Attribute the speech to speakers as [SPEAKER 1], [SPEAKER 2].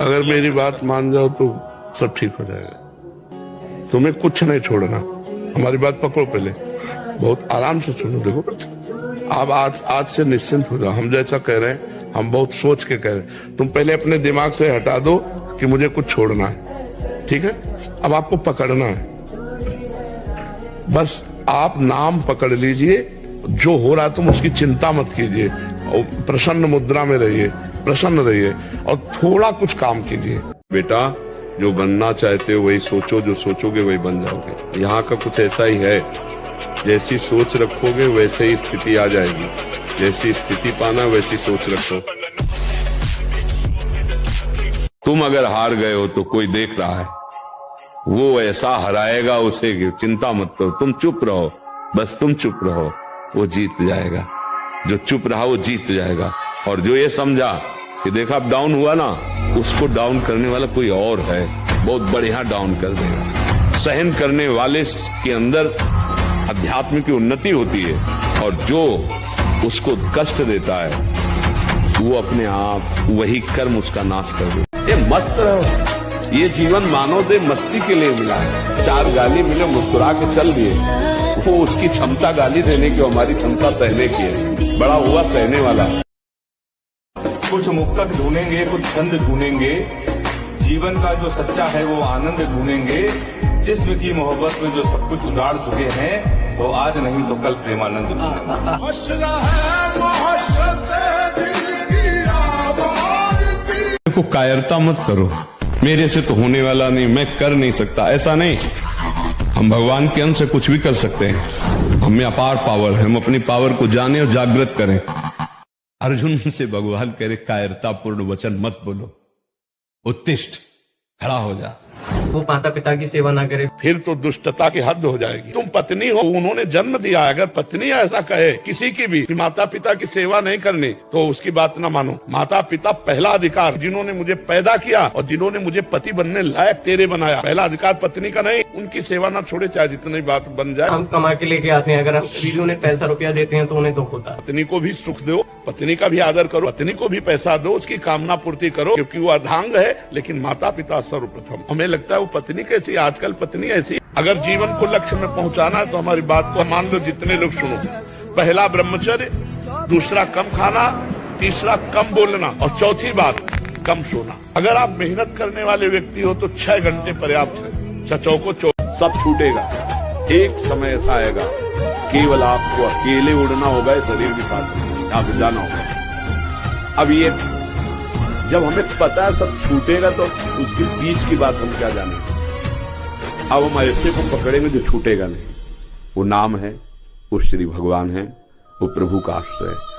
[SPEAKER 1] अगर मेरी बात मान जाओ तो सब ठीक हो जाएगा। तुम्हें कुछ नहीं छोड़ना, हमारी बात पकड़ो, पहले बहुत आराम से सुनो। देखो आप आज से निश्चिंत हो जाओ। हम जैसा कह रहे हैं हम बहुत सोच के कह रहे हैं। तुम पहले अपने दिमाग से हटा दो कि मुझे कुछ छोड़ना है, ठीक है? अब आपको पकड़ना है, बस आप नाम पकड़ लीजिए। जो हो रहा है तुम उसकी चिंता मत कीजिए, और प्रसन्न मुद्रा में रहिए, प्रसन्न रहिए और थोड़ा कुछ काम कीजिए। बेटा जो बनना चाहते हो वही सोचो, जो सोचोगे वही बन जाओगे। यहाँ का कुछ ऐसा ही है, जैसी सोच रखोगे वैसे ही स्थिति आ जाएगी। जैसी स्थिति पाना वैसी सोच रखो। तुम अगर हार गए हो तो कोई देख रहा है, वो ऐसा हराएगा उसे चिंता मत करो, तुम चुप रहो, बस तुम चुप रहो, वो जीत जाएगा। जो चुप रहा वो जीत जाएगा। और जो ये समझा कि देखा अब डाउन हुआ ना, उसको डाउन करने वाला कोई और है, बहुत बढ़िया डाउन कर देगा। सहन करने वाले के अंदर अध्यात्म की उन्नति होती है, और जो उसको कष्ट देता है वो अपने आप वही कर्म उसका नाश कर दे। ये मस्त रहो, ये जीवन मानव दे मस्ती के लिए मिला है। चार गाली मिले, मुस्कुरा के चल दिए, वो उसकी क्षमता गाली देने की, हमारी क्षमता सहने की है। बड़ा हुआ सहने वाला।
[SPEAKER 2] कुछ मुक्तक ढूंढेंगे, कुछ छंद ढूंढेंगे, जीवन का जो सच्चा है वो आनंद ढूंढेंगे। जिस्म की मोहब्बत में जो सब कुछ उजाड़ चुके हैं, वो आज नहीं तो कल प्रेमानंद ढूंढेंगे।
[SPEAKER 1] देखो कायरता मत करो, मेरे से तो होने वाला नहीं, मैं कर नहीं सकता, ऐसा नहीं। हम भगवान के अंश से कुछ भी कर सकते हैं, हमें अपार पावर है। हम अपनी पावर को जाने और जागृत करें। अर्जुन से भगवान कह रहे कायरता पूर्ण वचन मत बोलो, उत्तिष्ठ, खड़ा हो जा।
[SPEAKER 3] वो माता पिता की सेवा ना करे
[SPEAKER 1] फिर तो दुष्टता की हद हो जाएगी। तुम पत्नी हो, उन्होंने जन्म दिया। अगर पत्नी ऐसा कहे किसी की भी कि माता पिता की सेवा नहीं करनी, तो उसकी बात ना मानो। माता पिता पहला अधिकार, जिन्होंने मुझे पैदा किया और जिन्होंने मुझे पति बनने लायक तेरे बनाया, पहला अधिकार पत्नी का नहीं। उनकी सेवा ना छोड़े, चाहे जितनी बात बन जाए।
[SPEAKER 3] हम कमा के लेके आते हैं, अगर हम उन्हें पैसा रुपया देते हैं तो उन्हें दुख होता है।
[SPEAKER 1] पत्नी को भी सुख दो, पत्नी का भी आदर करो, पत्नी को भी पैसा दो, उसकी कामना पूर्ति करो, क्योंकि वो अर्धांग है। लेकिन माता पिता सर्वप्रथम। हमें लगता है वो पत्नी कैसी, आजकल पत्नी ऐसी। अगर जीवन को लक्ष्य में पहुंचाना है तो हमारी बात को मान लो। जितने लोग सुनो, पहला ब्रह्मचर्य, दूसरा कम खाना, तीसरा कम बोलना, और चौथी बात कम सोना। अगर आप मेहनत करने वाले व्यक्ति हो तो 6 घंटे पर्याप्त है। चौको सब छूटेगा। एक समय ऐसा आएगा केवल आपको अकेले उड़ना होगा, शरीर भी साथ आप जाना होगा। अब ये जब हमें पता है सब छूटेगा तो उसके बीच की बात हम क्या जानेंगे। अब हम ऐसे को पकड़ेंगे जो छूटेगा नहीं। वो नाम है, वो श्री भगवान है, वो प्रभु का आश्रय है।